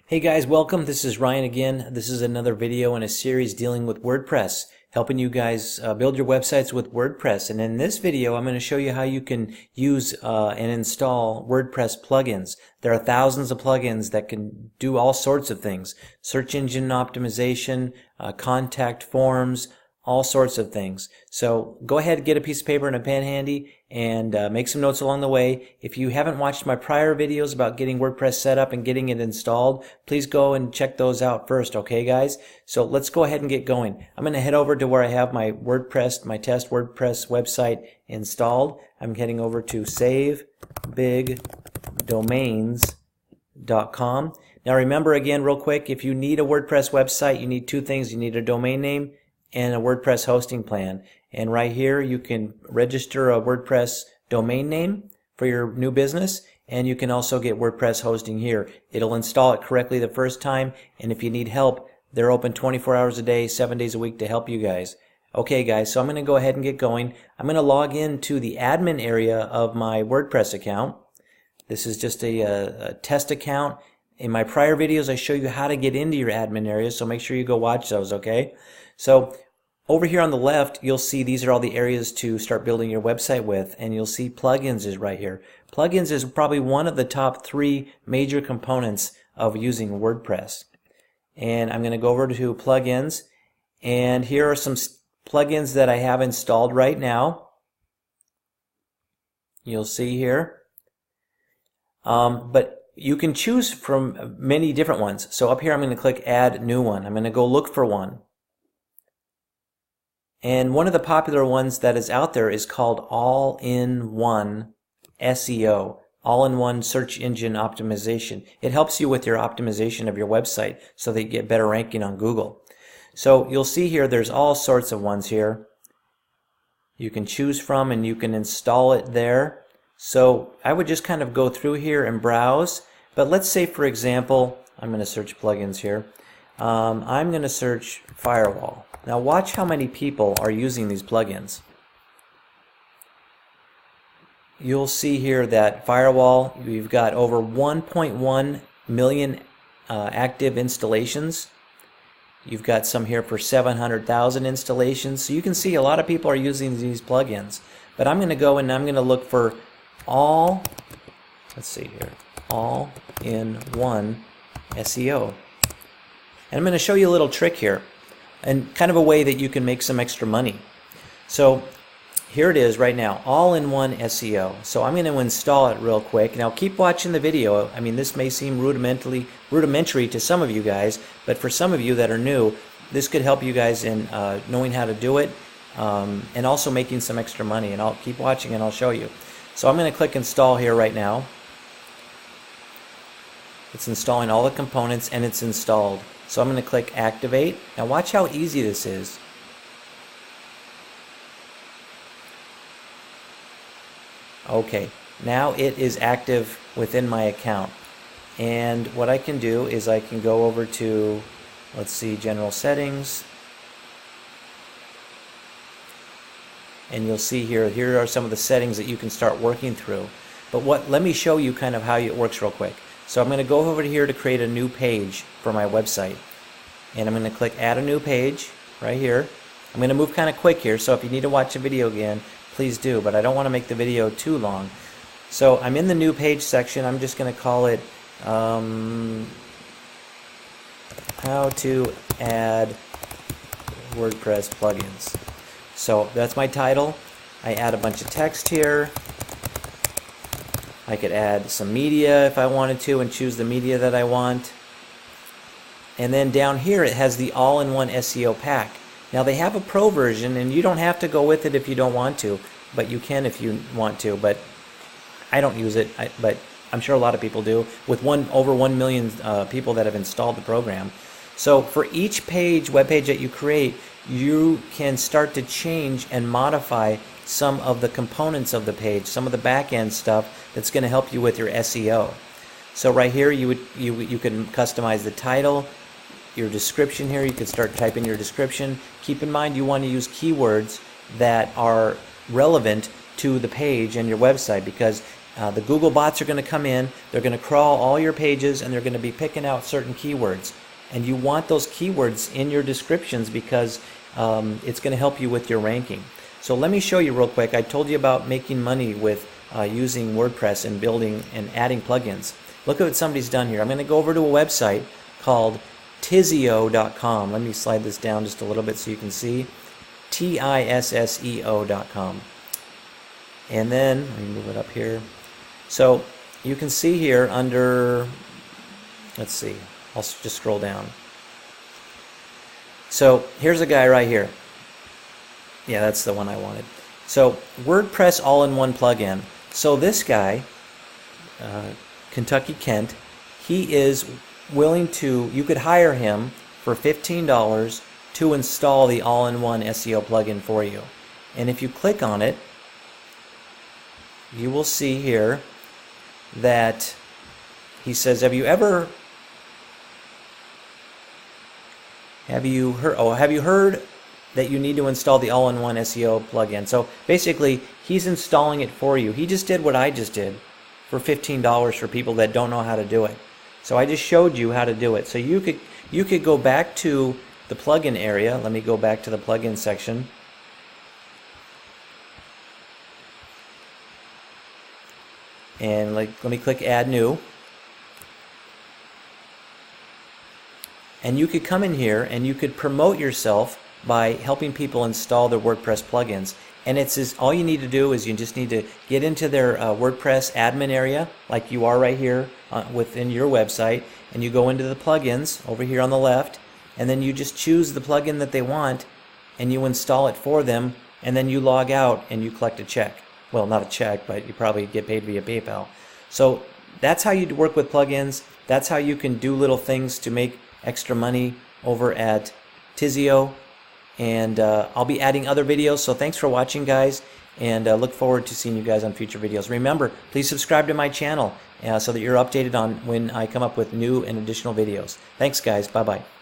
Hey guys, welcome. This is Ryan again. This is another video in a series dealing with WordPress, helping you guys build your websites with WordPress. And in this video, I'm going to show you how you can use and install WordPress plugins. There are thousands of plugins that can do all sorts of things. Search engine optimization, contact forms, all sorts of things. So go ahead, get a piece of paper and a pen handy and make some notes along the way. If you haven't watched my prior videos about getting WordPress set up and getting it installed, please go and check those out first, okay guys? So let's go ahead and get going. I'm going to head over to where I have my WordPress, my test WordPress website installed. I'm heading over to savebigdomains.com. Now remember again real quick, if you need a WordPress website, you need two things. You need a domain name and a WordPress hosting plan. And right here you can register a WordPress domain name for your new business, and you can also get WordPress hosting here. It'll install it correctly the first time, and if you need help, they're open 24 hours a day, 7 days a week to help you guys. Okay guys, so I'm going to go ahead and get going. I'm going to log into the admin area of my WordPress account. This is just a test account. In my prior videos I show you how to get into your admin area, so make sure you go watch those, okay? So over here on the left, you'll see these are all the areas to start building your website with, and you'll see plugins is right here. Plugins is probably one of the top 3 major components of using WordPress. And I'm going to go over to plugins, and here are some plugins that I have installed right now. You'll see here. But you can choose from many different ones. So up here I'm going to click Add New One. I'm going to go look for one. And one of the popular ones that is out there is called All-in-One SEO, All-in-One Search Engine Optimization. It helps you with your optimization of your website so that you get better ranking on Google. So you'll see here there's all sorts of ones here you can choose from, and you can install it there. So I would just kind of go through here and browse. But let's say, for example, I'm going to search plugins here. I'm going to search Firewall. Now watch how many people are using these plugins. You'll see here that Firewall, we've got over 1.1 million active installations. You've got some here for 700,000 installations. So you can see a lot of people are using these plugins. But I'm going to go and I'm going to look for All-in-One SEO. And I'm going to show you a little trick here, and kind of a way that you can make some extra money. So here it is right now, All-in-One SEO. So I'm going to install it real quick. Now keep watching the video. I mean, this may seem rudimentary to some of you guys, but for some of you that are new, this could help you guys in knowing how to do it, and also making some extra money. And I'll keep watching and I'll show you. So I'm going to click install here right now. It's installing all the components, and it's installed. So I'm going to click activate. Now watch how easy this is. Okay, now it is active within my account. And what I can do is I can go over to, let's see, general settings. And you'll see here are some of the settings that you can start working through. But let me show you kind of how it works real quick. So I'm going to go over here to create a new page for my website. And I'm going to click add a new page right here. I'm going to move kind of quick here, so if you need to watch a video again, please do, but I don't want to make the video too long. So I'm in the new page section. I'm just going to call it how to add WordPress plugins. So that's my title. I add a bunch of text here. I could add some media if I wanted to and choose the media that I want. And then down here it has the All-in-One SEO pack. Now they have a pro version, and you don't have to go with it if you don't want to, but you can if you want to. But I don't use it, but I'm sure a lot of people do, with over 1 million people that have installed the program. So for each web page that you create, you can start to change and modify some of the components of the page, some of the back-end stuff that's going to help you with your SEO. So right here you can customize the title, your description here. You could start typing your description. Keep in mind you want to use keywords that are relevant to the page and your website, because The Google bots are going to come in, they're going to crawl all your pages, and they're going to be picking out certain keywords. And you want those keywords in your descriptions because it's going to help you with your ranking. So let me show you real quick. I told you about making money with using WordPress and building and adding plugins. Look at what somebody's done here. I'm going to go over to a website called Tisseo.com. Let me slide this down just a little bit so you can see. Tisseo.com. And then, let me move it up here. So you can see here under, let's see, I'll just scroll down. So here's a guy right here. Yeah, that's the one I wanted. So WordPress all-in-one plugin. So this guy, Kentucky Kent, he is willing to, you could hire him for $15 to install the all-in-one SEO plugin for you. And if you click on it, you will see here that he says, have you heard that you need to install the all-in-one SEO plugin? So basically, he's installing it for you. He just did what I just did for $15 for people that don't know how to do it. So I just showed you how to do it. So you could go back to the plugin area. Let me go back to the plugin section. And let me click Add New. And you could come in here and you could promote yourself by helping people install their WordPress plugins. And all you need to do is you just need to get into their WordPress admin area, like you are right here within your website, and you go into the plugins over here on the left, and then you just choose the plugin that they want, and you install it for them, and then you log out and you collect a check. Well, not a check, but you probably get paid via PayPal. So that's how you work with plugins. That's how you can do little things to make extra money over at Tisseo. And I'll be adding other videos, so thanks for watching, guys, and look forward to seeing you guys on future videos. Remember, please subscribe to my channel so that you're updated on when I come up with new and additional videos. Thanks, guys. Bye-bye.